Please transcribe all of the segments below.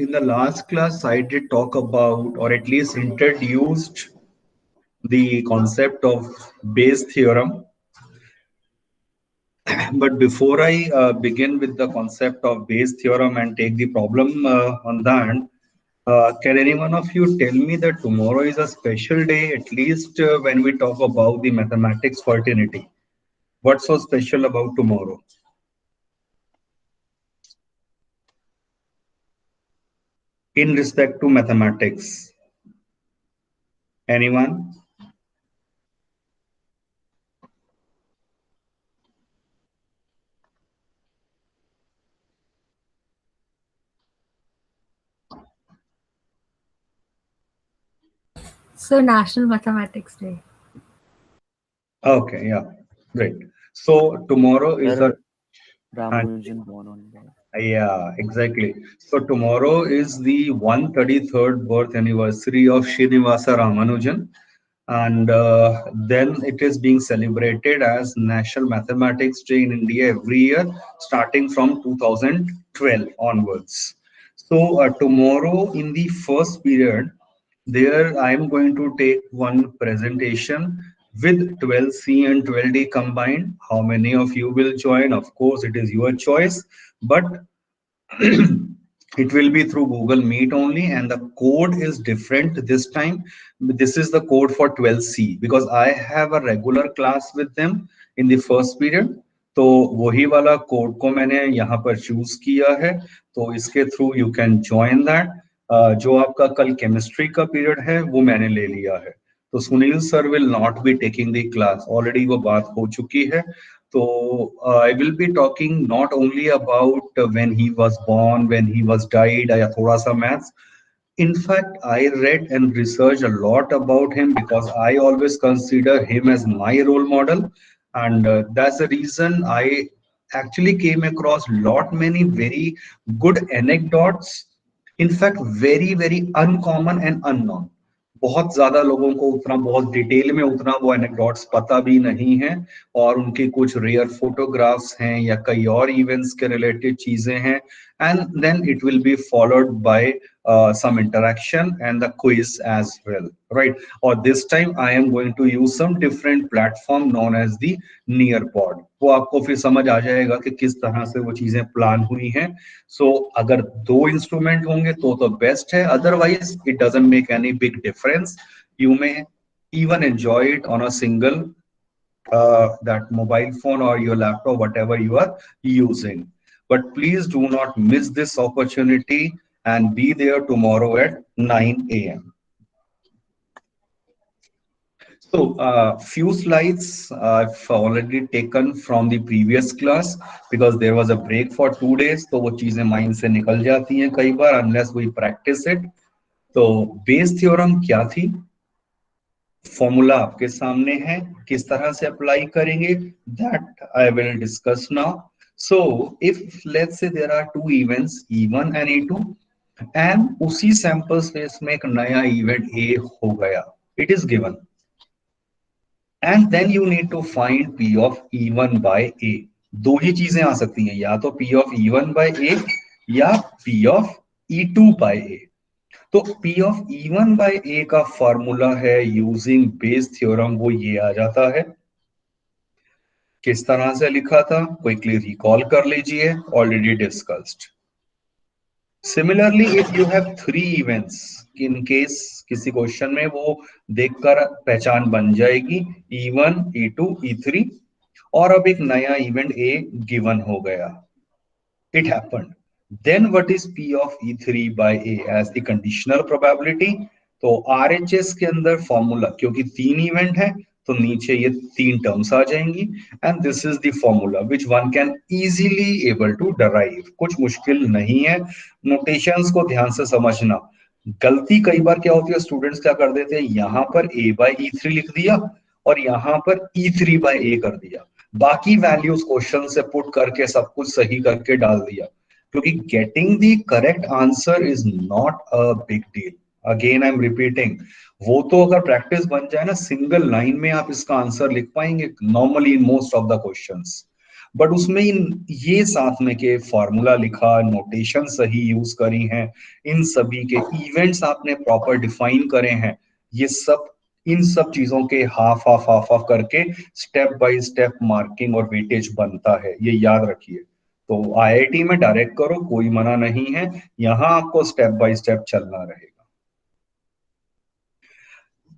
in the last class, I did talk about, or at least introduced, the concept of Bayes theorem. But before I begin with the concept of Bayes theorem and take the problem on that, can any one of you tell me that tomorrow is a special day, at least when we talk about the mathematics fraternity? What's so special about tomorrow in respect to mathematics? Anyone? So, National Mathematics Day. Okay, yeah, great. So tomorrow is a Sir, Ramanujan born on that. yeah, exactly. So tomorrow is the 133rd birth anniversary of Srinivasa Ramanujan, and then it is being celebrated as National Mathematics Day in India every year, starting from 2012 onwards. So tomorrow in the first period, there I am going to take one presentation with 12C and 12D combined. How many of you will join? Of course, it is your choice, but it will be through Google Meet only, and the code is different this time. This is the code for 12C because I have a regular class with them in the first period. तो वही वाला code को मैंने यहाँ पर choose किया है, तो इसके through you can join that. जो आपका कल केमिस्ट्री का पीरियड है वो मैंने ले लिया है, तो Sunil sir will not be taking the class, already वो बात हो चुकी है। So I will be talking not only about when he was born, when he was died, या थोड़ा सा maths. In fact, I read and researched a lot about him because I always consider him as my role model, and that's the reason I actually came across lot many very good anecdotes. In fact, very uncommon and unknown. बहुत ज्यादा लोगों को उतना बहुत detail में उतना वो anecdotes पता भी नहीं है, और उनके कुछ रेयर फोटोग्राफ्स हैं या कई और इवेंट्स के रिलेटेड चीजें हैं। And then it will be followed by some interaction and the quiz as well, right? Or this time I am going to use some different platform known as the Nearpod. वो आपको फिर समझ आ जाएगा कि किस तरह से वो चीजें प्लान हुई हैं। सो अगर दो इंस्ट्रूमेंट होंगे तो बेस्ट है, otherwise it doesn't make any big difference. You may even enjoy it on a single that mobile phone or your laptop, whatever you are using. But please do not miss this opportunity and be there tomorrow at 9 a.m. So, few slides I've already taken from the previous class because there was a break for 2 days. तो वो चीजें mind से निकल जाती हैं कई बार unless we practice it. तो Bayes theorem क्या थी? फॉर्मूला आपके सामने है, किस तरह से अप्लाई करेंगे that I will discuss now. So if let's say there are two events E1 and E2, and उसी सैंपल स्पेस में एक नया इवेंट A हो गया, it is given, and then you need to find P of E1 by A। दो ही चीजें आ सकती हैं, या तो P of E1 by A या P of E2 by A। तो P of E1 by A का फॉर्मूला है यूजिंग बेस थ्योरम, वो ये आ जाता है। किस तरह से लिखा था क्विकली रिकॉल कर लीजिए, already discussed. Similarly if you have three events, in case किसी क्वेश्चन में वो देखकर पहचान बन जाएगी E1, E2, E3, और अब एक नया इवेंट A गिवन हो गया, it happened, then what is P of E3 by A as the conditional probability? तो RHS के अंदर फॉर्मूला, क्योंकि तीन इवेंट है तो नीचे ये तीन टर्म्स आ जाएंगी, and this is the formula which one can easily able to derive. कुछ मुश्किल नहीं है, नोटेशंस को ध्यान से समझना। गलती कई बार क्या होती है, स्टूडेंट्स क्या कर देते हैं, यहाँ पर A by E3 लिख दिया और यहाँ पर E3 by A कर दिया, बाकी वैल्यूज क्वेश्चन से पुट करके सब कुछ सही करके डाल दिया, क्योंकि getting the correct answer is not a big deal. Again I am repeating, वो तो अगर प्रैक्टिस बन जाए ना, सिंगल लाइन में आप इसका आंसर लिख पाएंगे normally in most of the questions, but उसमें ये साथ में के फॉर्मूला लिखा, नोटेशन सही यूज करी हैं, इन सभी के इवेंट्स आपने प्रॉपर डिफाइन करे हैं, ये सब, इन सब चीजों के हाफ हाफ हाफ हाफ करके स्टेप बाय स्टेप मार्किंग और वेटेज बनता है, ये याद रखिए। तो आईआईटी में डायरेक्ट करो, कोई मना नहीं है, यहाँ आपको स्टेप बाय स्टेप चलना रहेगा।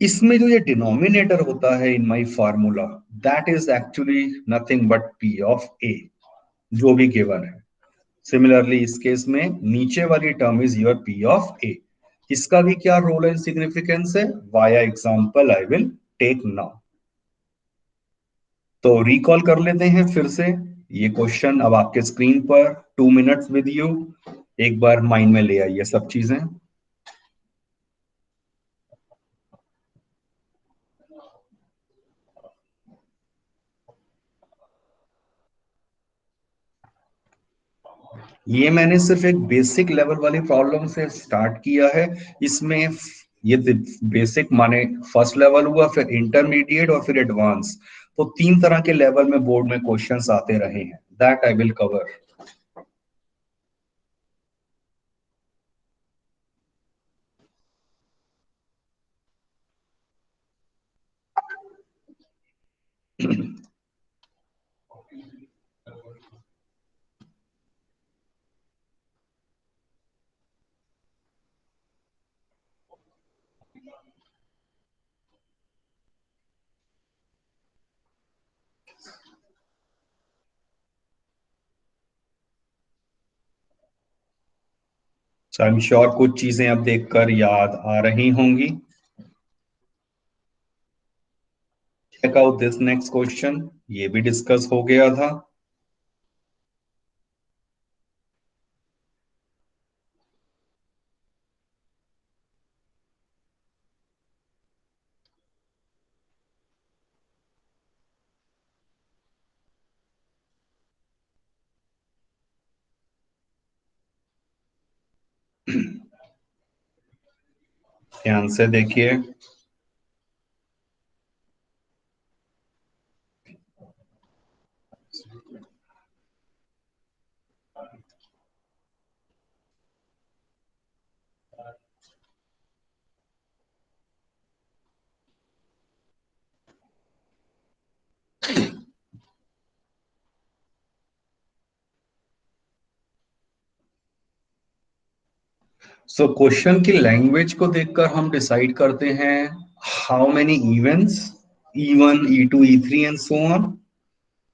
इसमें जो ये डिनोमिनेटर होता है in my formula, that is actually nothing but P of A, जो भी गिवन है। सिमिलरली इस केस में नीचे वाली term is your P of A. इसका भी क्या रोल एंड सिग्निफिकेंस है, via example I will take now. तो रिकॉल कर लेते हैं फिर से ये क्वेश्चन, अब आपके स्क्रीन पर, 2 मिनट्स विद यू, एक बार माइंड में ले आइए सब चीजें। ये मैंने सिर्फ एक बेसिक लेवल वाली प्रॉब्लम से स्टार्ट किया है। इसमें ये बेसिक माने फर्स्ट लेवल हुआ, फिर इंटरमीडिएट और फिर एडवांस, तो 3 तरह के लेवल में बोर्ड में क्वेश्चंस आते रहे हैं, that I will cover. I am sure कुछ चीजें अब देखकर याद आ रही होंगी। Check out this next question, ये भी डिस्कस हो गया था। ध्यान से देखिए। सो क्वेश्चन की लैंग्वेज को देखकर हम डिसाइड करते हैं how many events, E1 E2 E3 and so on.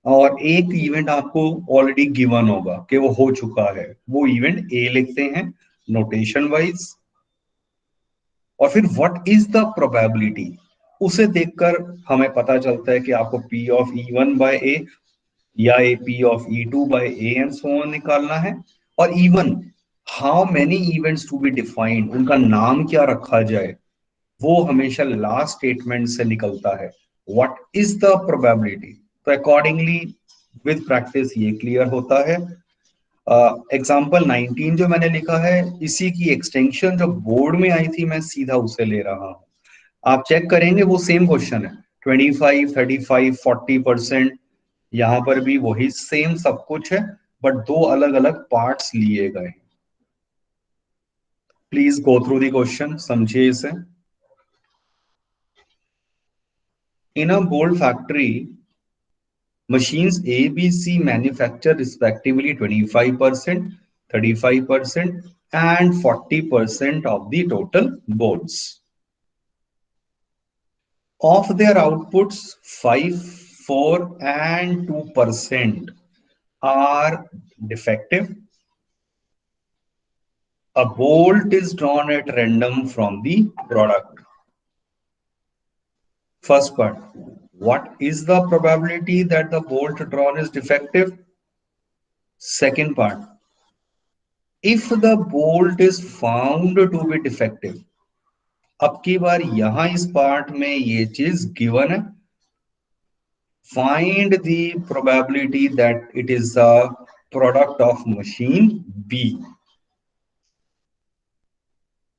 और एक इवेंट आपको ऑलरेडी गिवन होगा कि वो हो चुका है, वो इवेंट ए लिखते हैं नोटेशन वाइज। और फिर व्हाट इज द प्रोबेबिलिटी, उसे देखकर हमें पता चलता है कि आपको P of E1 by A या A P of E2 by A and so on निकालना है। और even how many events to be defined, उनका नाम क्या रखा जाए, वो हमेशा लास्ट स्टेटमेंट से निकलता है, व्हाट इज द प्रोबेबिलिटी। तो अकॉर्डिंगली विद प्रैक्टिस ये क्लियर होता है। एग्जाम्पल 19 जो मैंने लिखा है, इसी की एक्सटेंशन जो बोर्ड में आई थी, मैं सीधा उसे ले रहा हूं। आप चेक करेंगे वो सेम क्वेश्चन है, 25 35 40%, यहां पर भी वही सेम सब कुछ है, बट 2 अलग अलग पार्ट्स लिए गए। Please go through the question, समझिए इसे। In a bold factory, machines A, B, C manufacture respectively 25%, 35%, and 40% of the total boards. Of their outputs, 5, 4, and 2% are defective. A bolt is drawn at random from the product. First part, what is the probability that the bolt drawn is defective? Second part, if the bolt is found to be defective, अब की बार यहां इस part में ये चीज given है, find the probability that it is a product of machine B.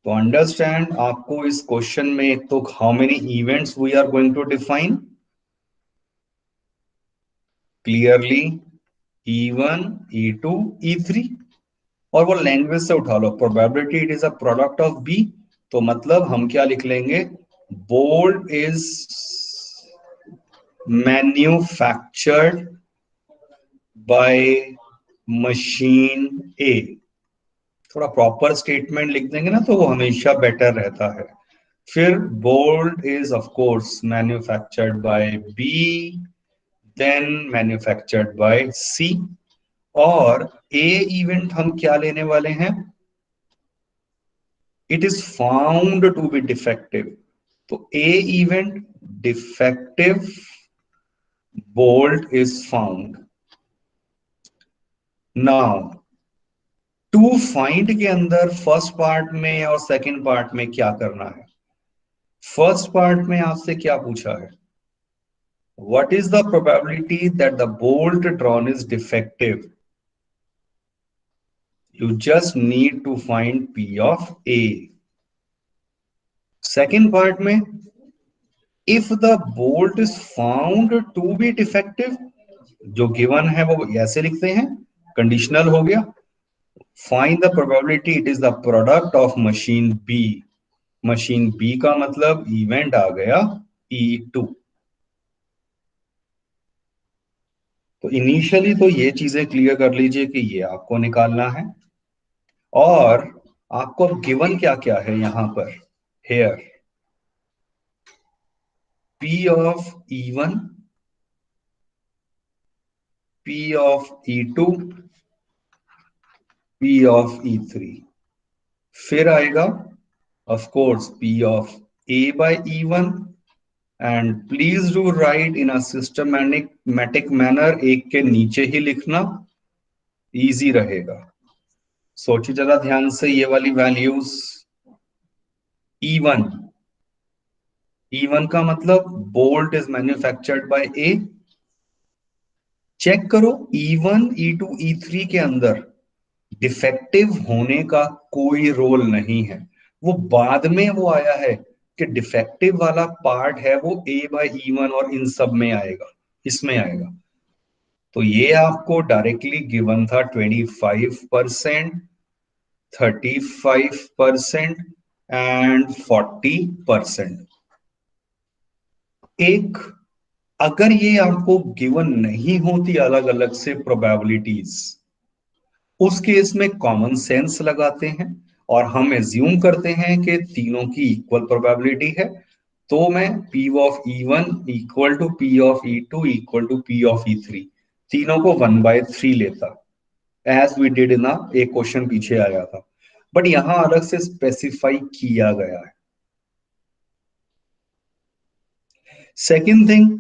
तो understand आपको इस क्वेश्चन में एक तो how many events we are going to define clearly, E1 E2 E3, और वो लैंग्वेज से उठा लो, probability it is a product of B, तो मतलब हम क्या लिख लेंगे, bolt is manufactured by machine A. थोड़ा प्रॉपर स्टेटमेंट लिख देंगे ना तो वो हमेशा बेटर रहता है। फिर bolt is of course manufactured by B, then manufactured by C, और ए इवेंट हम क्या लेने वाले हैं, it is found to be defective, तो A event defective bolt is found. Now to find के अंदर फर्स्ट पार्ट में और सेकंड पार्ट में क्या करना है। फर्स्ट पार्ट में आपसे क्या पूछा है, what is the probability that the bolt drawn is defective, you just need to find P of A. Second part में, if the bolt is found to be defective, जो given है वो ऐसे लिखते हैं, कंडीशनल हो गया, find the probability it is the product of machine B. Machine B का मतलब इवेंट आ गया E2। तो इनिशियली तो ये चीजें क्लियर कर लीजिए कि ये आपको निकालना है, और आपको गिवन क्या क्या है यहां पर, hair P of E1, P of E2, P of E3, फिर आएगा of course P of A by E1, and please do write in a systematic manner, एक के नीचे ही लिखना इजी रहेगा। सोचिए जरा ध्यान से ये वाली वैल्यूज, E1, E1 का मतलब bolt is manufactured by A. Check करो E1 E2 E3 के अंदर डिफेक्टिव होने का कोई रोल नहीं है, वो बाद में वो आया है कि डिफेक्टिव वाला पार्ट है वो A बाय E1 और इन सब में आएगा, इसमें आएगा। तो ये आपको डायरेक्टली गिवन था 25%, 35% एंड 40%। एक, अगर ये आपको गिवन नहीं होती अलग अलग से प्रोबेबिलिटीज, उस केस में कॉमन सेंस लगाते हैं और हम एज्यूम करते हैं कि तीनों की इक्वल प्रोबेबिलिटी है, तो मैं P of E1 equal to P of E2 equal to P of E3, तीनों को 1/3 लेता, एज वी डिड इन एक क्वेश्चन पीछे आया था, बट यहां अलग से स्पेसिफाई किया गया है। सेकेंड थिंग,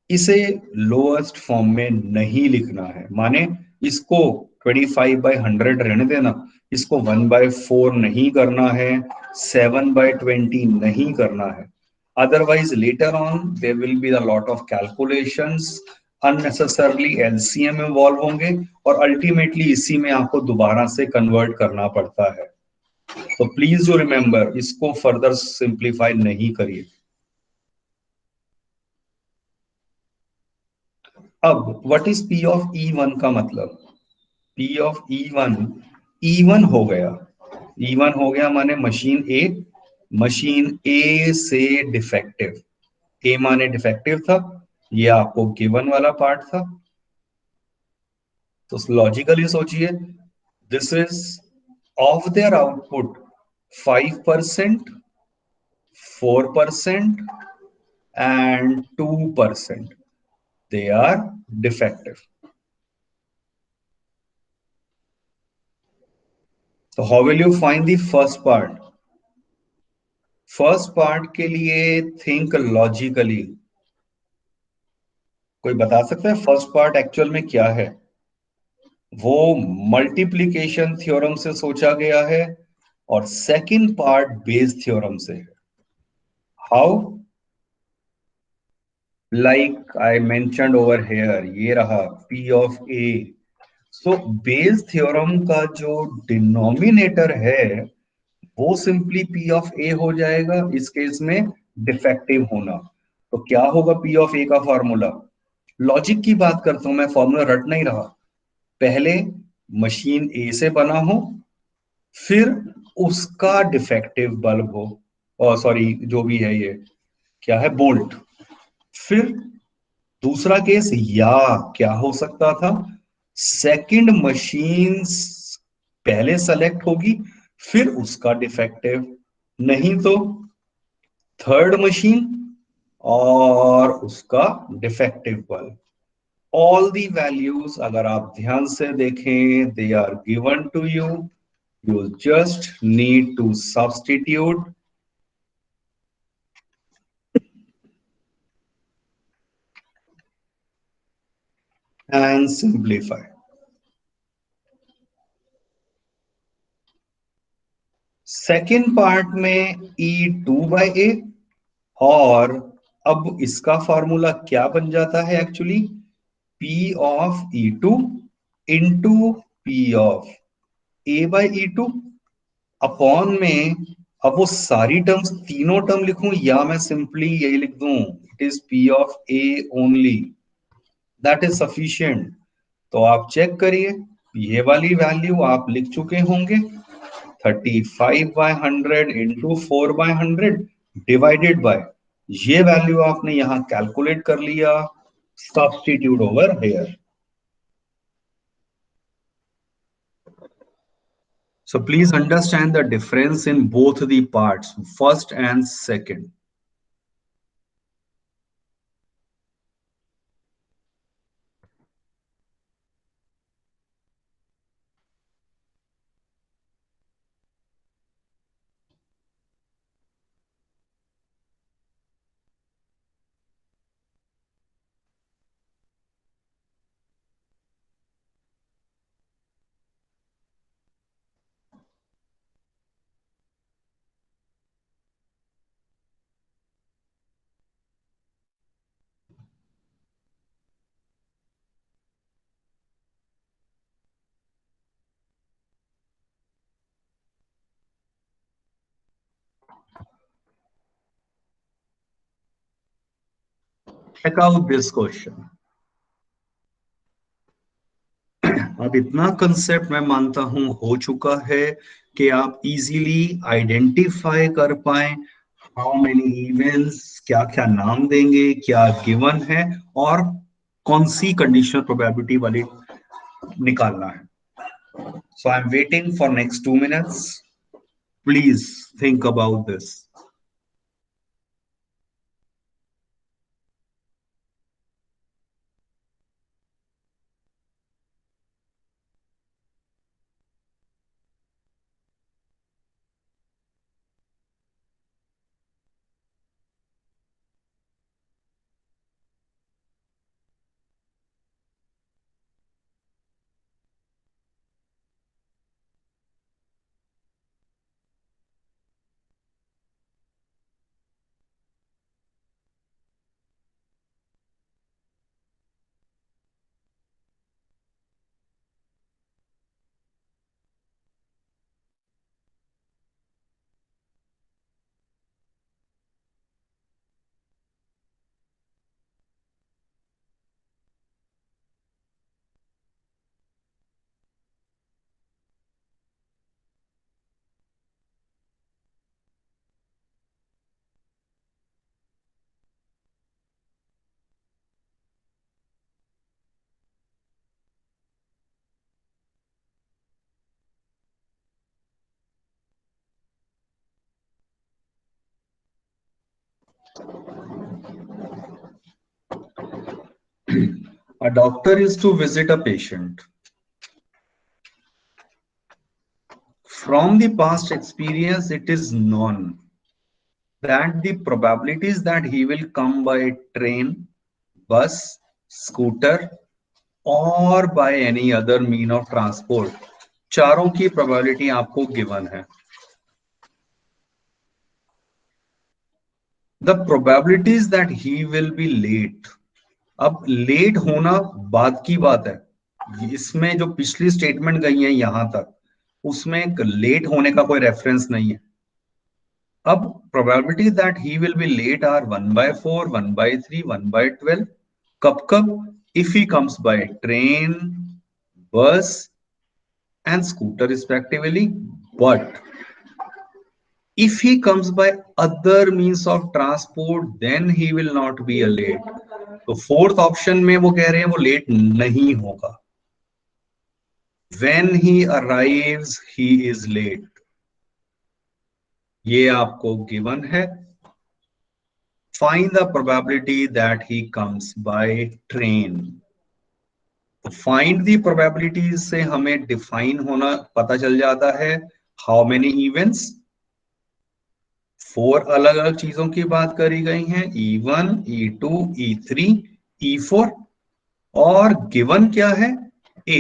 इसे लोएस्ट फॉर्म में नहीं लिखना है, माने इसको 25/100 रहने देना, इसको 1/4 नहीं करना है, 7/20 नहीं करना है, otherwise later on their will be a lot of calculations, unnecessarily LCM involve होंगे, और अल्टीमेटली इसी में आपको दोबारा से कन्वर्ट करना पड़ता है। तो प्लीज डू रिमेंबर, इसको फर्दर सिंप्लीफाई नहीं करिए। अब what is P of E1 का मतलब, P ऑफ E1, E1 हो गया, E1 हो गया माने मशीन ए से डिफेक्टिव, ए माने डिफेक्टिव था, ये आपको गिवन वाला पार्ट था। तो लॉजिकली सोचिए, this is of their output 5%, 4% and 2%, they are defective. So how will you find the first part? First part के लिए थिंक लॉजिकली। कोई बता सकता है फर्स्ट पार्ट एक्चुअल में क्या है? वो मल्टीप्लिकेशन थ्योरम से सोचा गया है, और सेकंड पार्ट बेस थ्योरम से है। How? Like I mentioned over here, ये रहा P of A। So base theorem का जो डिनोमिनेटर है वो सिंपली P ऑफ A हो जाएगा, इस केस में डिफेक्टिव होना। तो क्या होगा P ऑफ A का फॉर्मूला? लॉजिक की बात करता हूं मैं, फॉर्मूला रट नहीं रहा। पहले मशीन ए से बना हो, फिर उसका डिफेक्टिव बल्ब हो, और सॉरी जो भी है ये क्या है, बोल्ट। फिर दूसरा केस या क्या हो सकता था, सेकंड मशीन पहले सेलेक्ट होगी, फिर उसका डिफेक्टिव, नहीं तो थर्ड मशीन और उसका defective bulb. All the values अगर आप ध्यान से देखें, they are given to you, you just need to substitute and simplify. Second part में E2/A, और अब इसका फॉर्मूला क्या बन जाता है actually, P of E2 into P of A/E2 upon में, अब वो सारी टर्म्स तीनों टर्म लिखूं या मैं सिंपली यही लिख दूं, it is P of A only, that is sufficient. तो आप चेक करिए, ये वाली वैल्यू आप लिख चुके होंगे, 35/100 इंटू 4/100 डिवाइडेड बाय, ये वैल्यू आपने यहां कैलकुलेट कर लिया, substitute over here. So please understand the difference in both the parts, first and second. Check out this question. अब इतना कंसेप्ट मैं मानता हूं हो चुका है कि आप इजीली आइडेंटिफाई कर पाए हाउ मेनी इवेंट्स, क्या क्या नाम देंगे, क्या गिवन है, और कौन सी कंडीशनल प्रोबेबिलिटी वाली निकालना है। So I am waiting for next 2 minutes. Please think about this. A doctor is to visit a patient. From the past experience, it is known that the probabilities that he will come by train, bus, scooter, or by any other mean of transport, चारों की probability आपको given है. The probabilities that he will be late, अब late होना बाद की बात है, इसमें जो पिछली स्टेटमेंट गई है यहां तक, उसमें लेट होने का कोई रेफरेंस नहीं है। अब probability that he will be late are 1/4, 1/3, 1/12। कब कब, if he comes by train, bus and scooter respectively. But if he comes by other means of transport, then he will not be a late. तो fourth option में वो कह रहे हैं वो late नहीं होगा. When he arrives, he is late. ये आपको गिवन है. Find the probability that he comes by train. तो फाइंड दी प्रोबेबिलिटीज से हमें डिफाइन होना पता चल जाता है. हाउ मेनी इवेंट्स, 4 अलग अलग चीजों की बात करी गई हैं. E1, E2, E3, E4 और गिवन क्या है? A.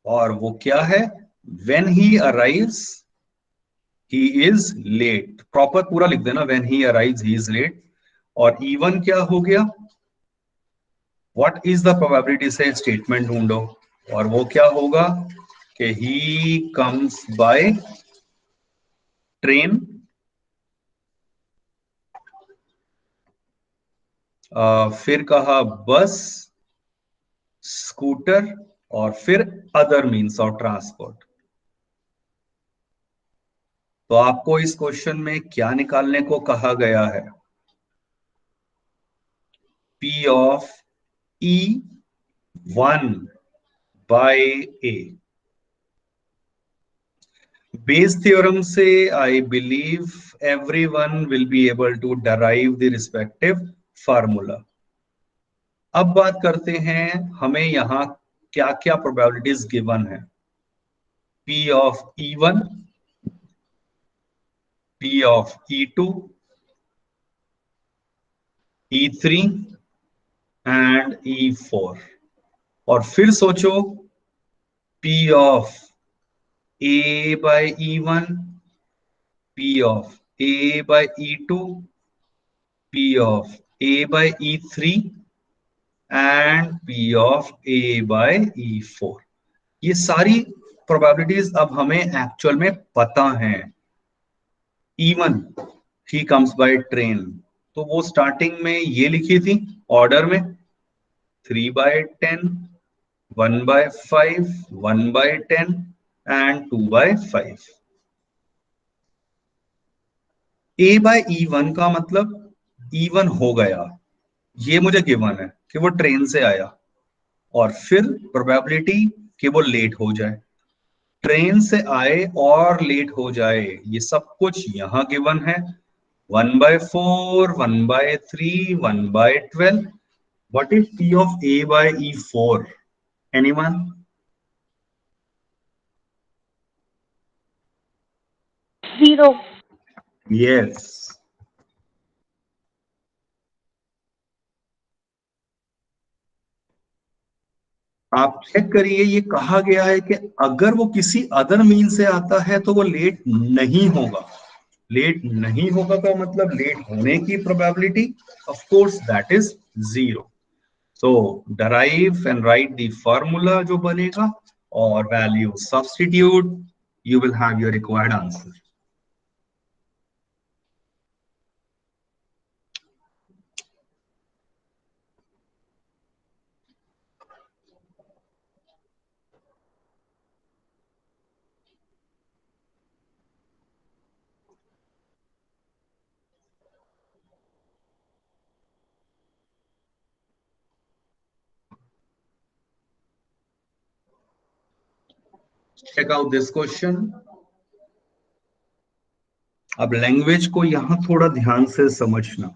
और वो क्या है? When he arrives, he is late. Proper पूरा लिख देना. When he arrives, he is late. और E1 क्या हो गया? What is the probability से स्टेटमेंट ढूंढो. और वो क्या होगा कि he comes by train. फिर कहा बस, स्कूटर और फिर अदर मीन्स ऑफ ट्रांसपोर्ट. तो आपको इस क्वेश्चन में क्या निकालने को कहा गया है? P of E1 by A. Bayes theorem से I believe everyone will be able to derive the respective formula. अब बात करते हैं हमें यहां क्या क्या प्रोबेबिलिटीज गिवन है. P of E1, P of E2, E3 and E4. और फिर सोचो P of A by E1, P of A by E2, P of A by E3 and P of A by E4. ये सारी probabilities अब हमें actual में पता हैं. E1, he comes by train. तो वो स्टार्टिंग में ये लिखी थी ऑर्डर में 3/10, 1/5, 1/10 एंड 2/5. A by E1 का मतलब E1 हो गया, ये मुझे गिवन है कि वो ट्रेन से आया. और फिर प्रोबेबिलिटी कि वो लेट हो जाए, ट्रेन से आए और लेट हो जाए, ये सब कुछ यहां गिवन है. 1/4, 1/3, 1/12. What is P of A by E4? Anyone? Zero. Yes. आप चेक करिए, ये कहा गया है कि अगर वो किसी अदर मीन से आता है तो वो लेट नहीं होगा. लेट नहीं होगा का मतलब लेट होने की probability of course that is 0. So derive and write the formula जो बनेगा और value substitute, you will have your required answer. Check out this question. अब लैंग्वेज को यहां थोड़ा ध्यान से समझना.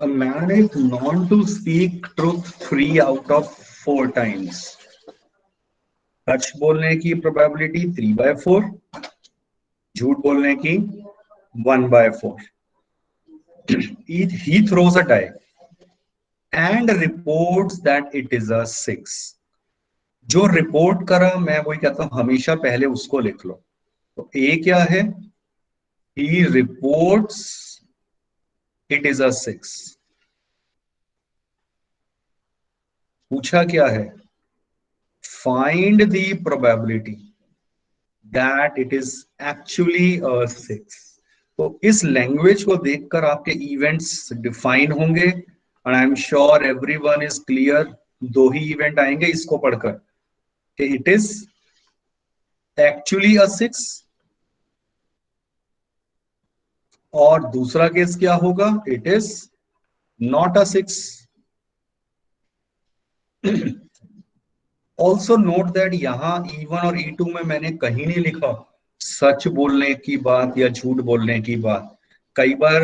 A man is known to speak truth 3 out of 4 times. सच बोलने की प्रोबेबिलिटी 3/4, झूठ बोलने की 1/4. He throws a die and reports that it is a 6. जो रिपोर्ट करा, मैं वही कहता हूं हमेशा पहले उसको लिख लो. तो ए क्या है? He reports it is a 6. पूछा क्या है? Find the probability that it is actually a 6. तो इस लैंग्वेज को देखकर आपके इवेंट्स डिफाइन होंगे and I am sure everyone is clear. दो ही इवेंट आएंगे इसको पढ़कर कि इट इज एक्चुअली अ 6 और दूसरा केस क्या होगा? It is not a 6. Also note that यहां E1 और E2 में मैंने कहीं नहीं लिखा सच बोलने की बात या झूठ बोलने की बात. कई बार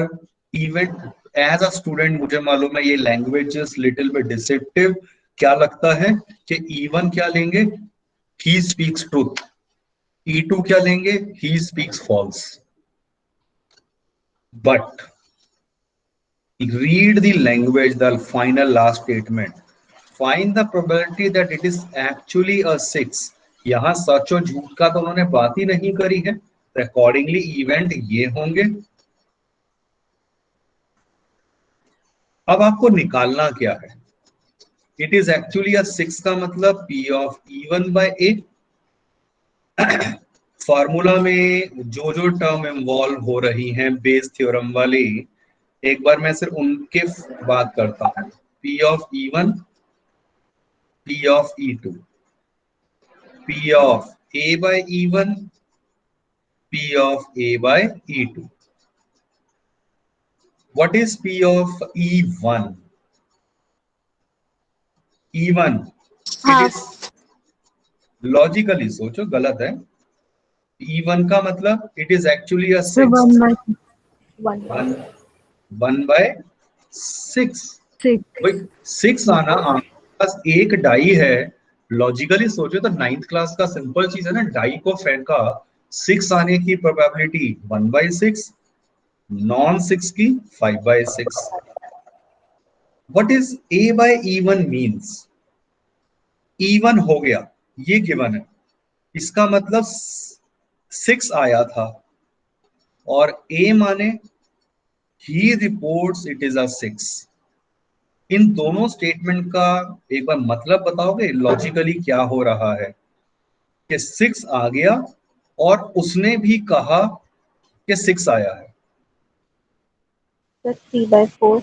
इवेंट एज अ स्टूडेंट मुझे मालूम है ये language is little bit deceptive. क्या लगता है कि E1 क्या लेंगे? He speaks truth. E2 क्या लेंगे? He speaks false. But read the language, the final last statement. Find the probability that it is actually a 6. यहां सच और झूठ का तो उन्होंने बात ही नहीं करी है. अकॉर्डिंगली इवेंट ये होंगे. अब आपको निकालना क्या है? इट इज एक्चुअली अ 6 का मतलब P of E1/A. फॉर्मूला में जो जो टर्म इन्वॉल्व हो रही हैं बेस थ्योरम वाली, एक बार मैं सिर्फ उनके बात करता हूं. P of E1, P of E2, P of A by E1, P of A by E2. What is P of E1? E1, it हाँ is logically सोचो, गलत है. E1 का मतलब it is actually a So 6. 1/6. 1/6. भाई 6 आना आपके पास एक डाई है. लॉजिकली सोचो तो 9th क्लास का सिंपल चीज है ना, डाई को फेंका, 6 आने की प्रोबेबिलिटी 1/6, नॉन 6 की 5/6. What is A by E1 means? E1 हो गया, ये गिवन है, इसका मतलब 6 आया था और A माने ही रिपोर्ट्स इट इज अ 6. इन दोनों स्टेटमेंट का एक बार मतलब बताओगे लॉजिकली क्या हो रहा है? कि 6 आ गया और उसने भी कहा कि 6 आया है. तो 3/4.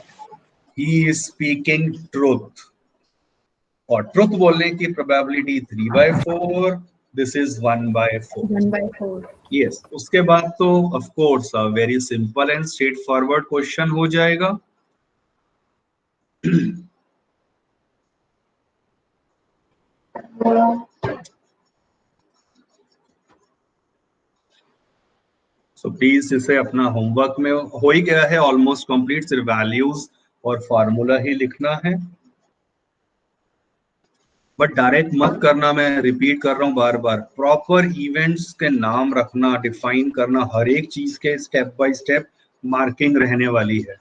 ही इज स्पीकिंग ट्रूथ और ट्रुथ बोलने की प्रोबेबिलिटी 3/4. This is 1/4. 1/4. यस. उसके बाद तो of course very simple and straight forward question हो जाएगा. सो प्लीज इसे अपना होमवर्क में हो ही गया है ऑलमोस्ट कंप्लीट. सिर्फ वैल्यूज और फार्मूला ही लिखना है. बट डायरेक्ट मत करना. मैं रिपीट कर रहा हूं बार बार, प्रॉपर इवेंट्स के नाम रखना, डिफाइन करना, हर एक चीज के स्टेप बाय स्टेप मार्किंग रहने वाली है.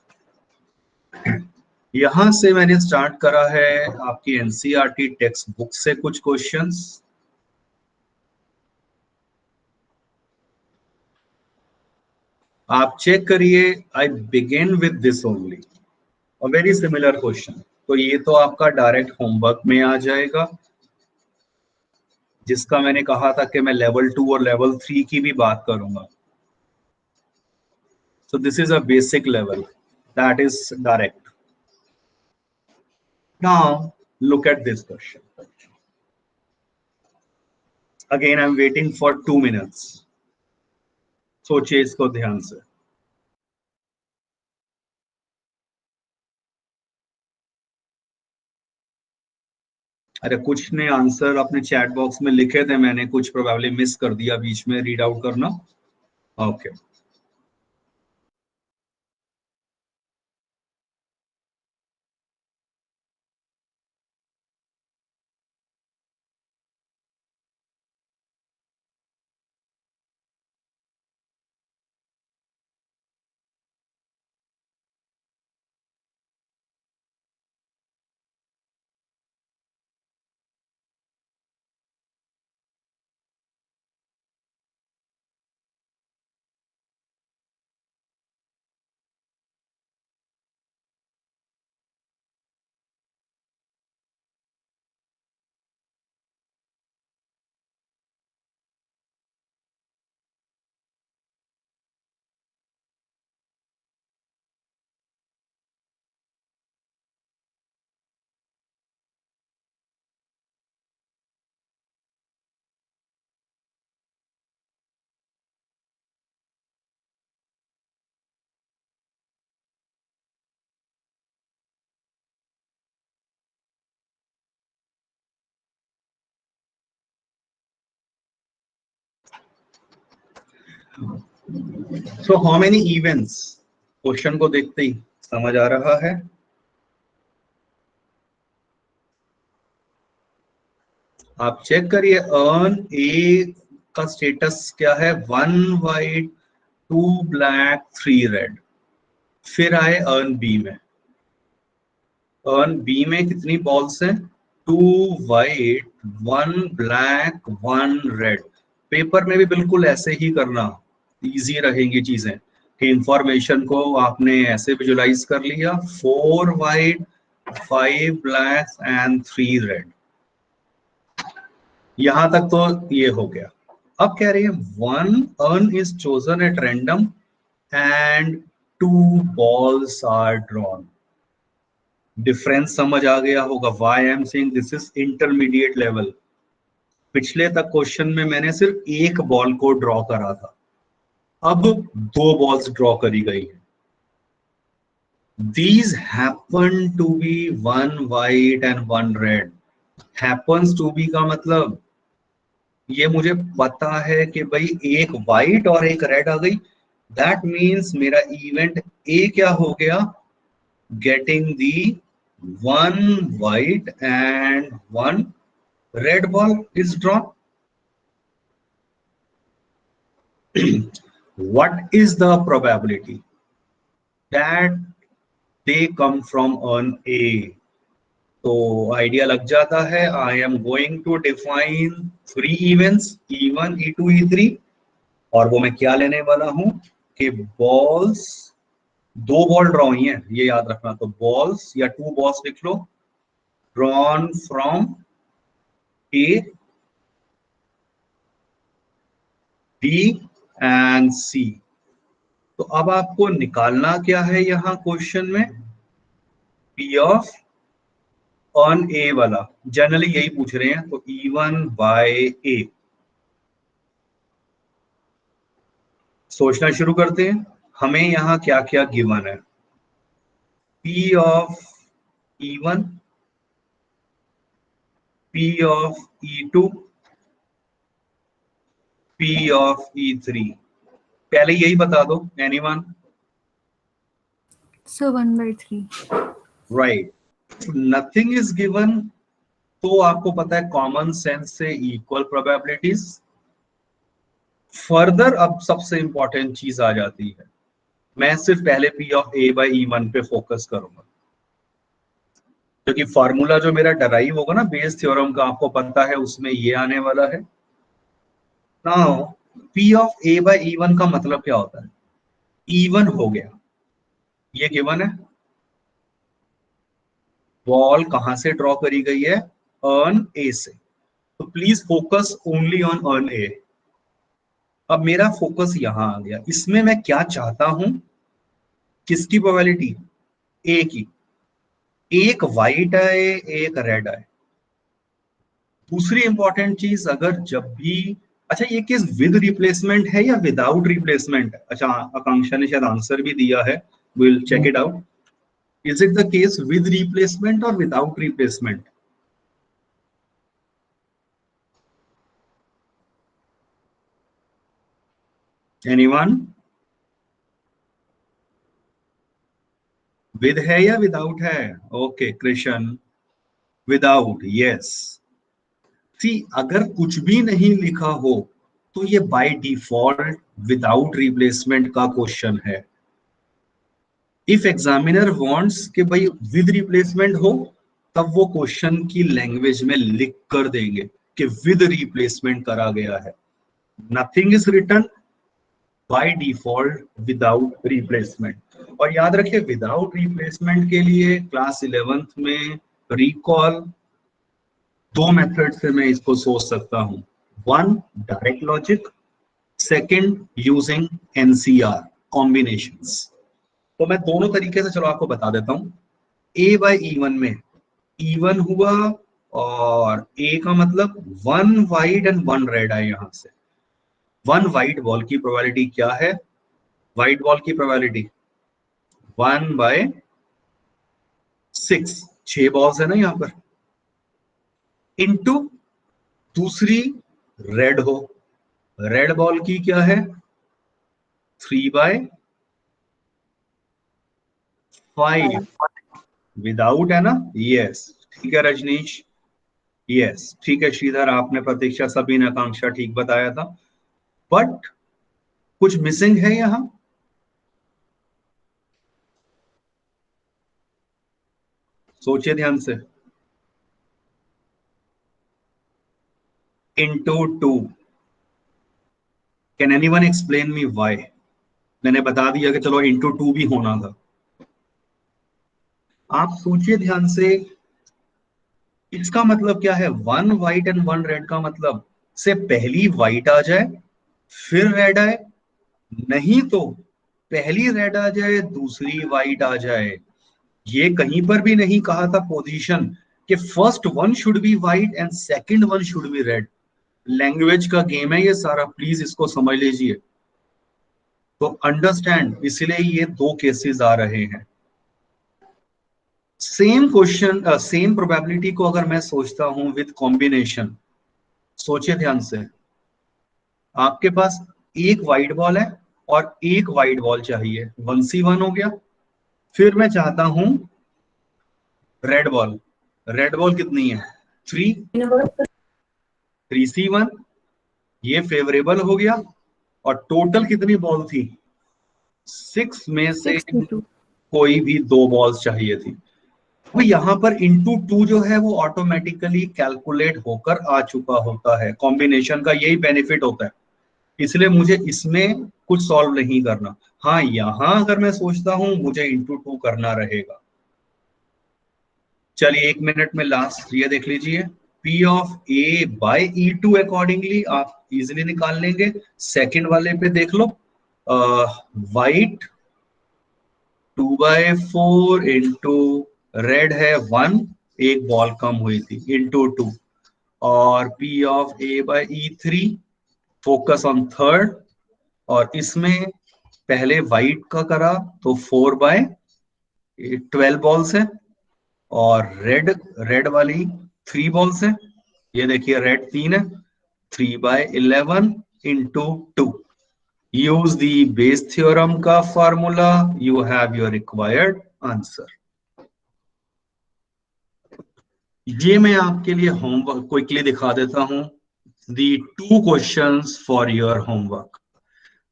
यहां से मैंने स्टार्ट करा है आपकी एनसीईआरटी टेक्स्ट बुक से कुछ क्वेश्चंस. आप चेक करिए. I begin with this only, a very similar question. तो ये तो आपका डायरेक्ट होमवर्क में आ जाएगा, जिसका मैंने कहा था कि मैं लेवल 2 और लेवल 3 की भी बात करूंगा. So this is a basic level that is direct. Now look at this question. Again, I'm waiting for 2 minutes. सोचिए इसको ध्यान से. अरे कुछ ने आंसर अपने चैट बॉक्स में लिखे थे, मैंने कुछ प्रोबेबली मिस कर दिया बीच में. रीड आउट करना. Okay. So how many events, question को देखते ही समझ आ रहा है। आप चेक करिए, अर्न ए का स्टेटस क्या है, 1 वाइट 2 ब्लैक 3 रेड। फिर आए अर्न बी में, अर्न बी में कितनी बॉल्स हैं, 2 वाइट 1 ब्लैक 1 रेड। पेपर में भी बिल्कुल ऐसे ही करना, इजी रहेंगी चीजें कि इंफॉर्मेशन को आपने ऐसे विजुलाइज कर लिया, 4 वाइट 5 ब्लैक एंड 3 रेड। यहां तक तो ये हो गया। अब कह रही है 1 urn is chosen at random and 2 balls are drawn. Difference समझ आ गया होगा, why I am saying this is intermediate level. पिछले तक क्वेश्चन में मैंने सिर्फ एक बॉल को ड्रॉ करा था, अब 2 बॉल्स ड्रॉ करी गई है। These happen to be 1 white and 1 red. Happens to be का मतलब ये मुझे पता है कि भाई एक व्हाइट और एक रेड आ गई, दैट मीन्स मेरा इवेंट ए क्या हो गया, getting the 1 white and 1 red ball is drawn. What is the probability that they come from an A? तो आइडिया लग जाता है। I am going to define 3 events, E1 E2 E3, और वो मैं क्या लेने वाला हूं कि बॉल्स, 2 बॉल ड्रॉ हुई हैं ये याद रखना, तो बॉल्स या 2 बॉल्स लिख लो, drawn from A B and C। तो अब आपको निकालना क्या है यहां क्वेश्चन में, P ऑफ ऑन ए वाला, जनरली यही पूछ रहे हैं, तो E1 बाय A। सोचना शुरू करते हैं, हमें यहां क्या क्या गिवन है, P of E1, P of E2, P of E3। पहले यही बता दो, anyone? So 1/3. Right, nothing is given, तो आपको पता है कॉमन सेंस से इक्वल प्रोबेबिलिटीज। फर्दर अब सबसे इंपॉर्टेंट चीज आ जाती है, मैं सिर्फ पहले P of A by E1 पे फोकस करूंगा, क्योंकि फॉर्मूला जो मेरा डराइव होगा ना बेस थ्योरम का, आपको पता है उसमें ये आने वाला है। Now P of A by E1 का मतलब क्या होता है, E1 हो गया, ये गिवन है, बॉल कहां से ड्रॉ करी गई है, अर्न ए से, तो please focus only on earn ए। अब मेरा फोकस यहां आ गया, इसमें मैं क्या चाहता हूं, किसकी प्रोबेबिलिटी, ए की, एक व्हाइट आए एक रेड आए। दूसरी इंपॉर्टेंट चीज, अगर जब भी, अच्छा ये केस विद रिप्लेसमेंट है या विदाउट रिप्लेसमेंट है, अच्छा आकांक्षा ने शायद आंसर भी दिया है, will check it out. Is it the case with replacement और विदाउट रिप्लेसमेंट? एनीवन? विद है या विदाउट है? Okay Krishna, without, yes. See अगर कुछ भी नहीं लिखा हो तो ये बाय डिफॉल्ट विदाउट रिप्लेसमेंट का क्वेश्चन है। इफ एग्जामिनर वांट्स कि भाई विद रिप्लेसमेंट हो, तब वो क्वेश्चन की लैंग्वेज में लिख कर देंगे कि विद रिप्लेसमेंट करा गया है। Nothing is written by default without replacement. और याद रखिए विदाउट रिप्लेसमेंट के लिए क्लास 11th में रिकॉल 2 मेथड से मैं इसको सोच सकता हूं, 1 direct logic, second using NCR combinations. तो मैं दोनों तरीके से चलो आपको बता देता हूं। A बाई E1 में E1 हुआ और A का मतलब 1 वाइट एंड 1 रेड है, यहां से 1 वाइट बॉल की प्रोबेबिलिटी क्या है, व्हाइट बॉल की प्रोबेबिलिटी 1/6, 6 बॉल्स है ना यहां पर, इनटू दूसरी रेड हो, रेड बॉल की क्या है 3/5 विदाउट है ना? यस, ठीक है रजनीश, यस ठीक है श्रीधर, आपने, प्रतीक्षा, सभी ने, आकांक्षा ठीक बताया था, बट कुछ मिसिंग है यहां। सोचिए ध्यान से। into 2, can anyone explain me why? मैंने बता दिया कि चलो into 2 भी होना था। आप सोचिए ध्यान से, इसका मतलब क्या है? 1 व्हाइट एंड 1 रेड का मतलब से पहली व्हाइट आ जाए फिर रेड आए, नहीं तो पहली रेड आ जाए दूसरी व्हाइट आ जाए। ये कहीं पर भी नहीं कहा था पोजीशन कि first one should be white and second one should be red. Language का गेम है ये सारा, प्लीज इसको समझ लीजिए। तो अंडरस्टैंड, इसलिए ये दो केसेस आ रहे हैं। सेम क्वेश्चन, सेम प्रोबेबिलिटी को अगर मैं सोचता हूं विद कॉम्बिनेशन, सोचिए ध्यान से, आपके पास एक व्हाइट बॉल है और एक व्हाइट बॉल चाहिए, 1C1 हो गया। फिर मैं चाहता हूं रेड बॉल, रेड बॉल कितनी है? 3C1, ये फेवरेबल हो गया। और टोटल कितनी बॉल थी? 6 में से 6 कोई भी 2 बॉल्स चाहिए थी। अब यहाँ पर into 2 जो है वो ऑटोमेटिकली कैलकुलेट होकर आ चुका होता है। कॉम्बिनेशन का यही बेनिफिट होता है, इसलिए मुझे इसमें कुछ सॉल्व नहीं करना। हाँ, यहां अगर मैं सोचता हूं मुझे into 2 करना रहेगा। चलिए 1 मिनट में लास्ट ये देख लीजिए, P of A by E2 accordingly आप इजिली निकाल लेंगे। सेकंड वाले पे देख लो, वाइट 2/4 इंटू रेड है 1, एक बॉल कम हुई थी, इंटू 2। और P of A by E3, focus on third, और इसमें पहले व्हाइट का करा तो 4/12 बॉल्स है, और रेड वाली 3 बॉल्स है। ये देखिए रेड 3 है, 3/11 into 2। Use the Bayes theorem का formula, you have your required answer. ये मैं आपके लिए होमवर्क क्विकली दिखा देता हूं। The 2 questions for your homework.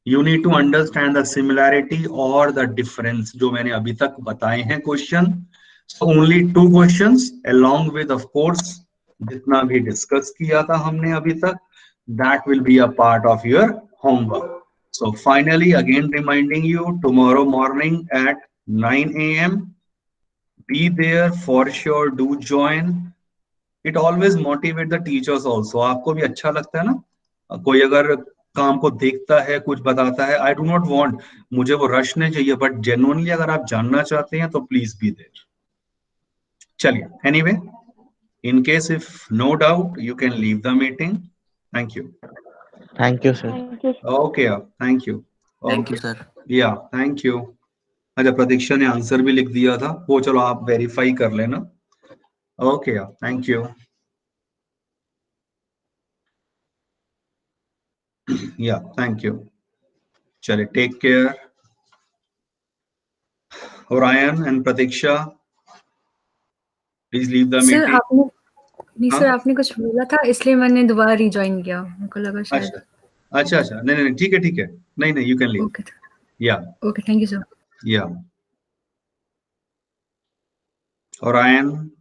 You need to understand the similarity or the difference जो मैंने अभी तक बताए हैं question. So only 2 questions along with of course जितना भी डिस्कस किया था हमने अभी तक, that will be a part of your homework. So finally again reminding you, tomorrow morning at 9 a.m. be there for sure, do join. It always motivate the teachers also. आपको भी अच्छा लगता है ना, कोई अगर काम को देखता है, कुछ बताता है। आई डू नॉट वांट, मुझे वो रश नहीं चाहिए, बट जेन्युइनली अगर आप जानना चाहते हैं तो प्लीज बी देयर। चलिए, anyway, in case if no doubt you can leave the meeting. Thank you. Thank you, sir. Thank you. Okay, thank you. Thank you, sir. Yeah thank you. अच्छा, प्रतीक्षा ने answer भी लिख दिया था, वो चलो आप वेरीफाई कर लेना। Okay, thank you. Yeah thank you. चलिए, take care. Orion and Pratiksha, please leave the sir meeting. आपने नहीं, हाँ? सर आपने कुछ बोला था इसलिए मैंने दोबारा रिजॉइन किया, मेरे को लगा शायद। अच्छा, नहीं, ठीक है, नहीं, you can leave. Okay Yeah, okay, thank you sir. yeah. Orion,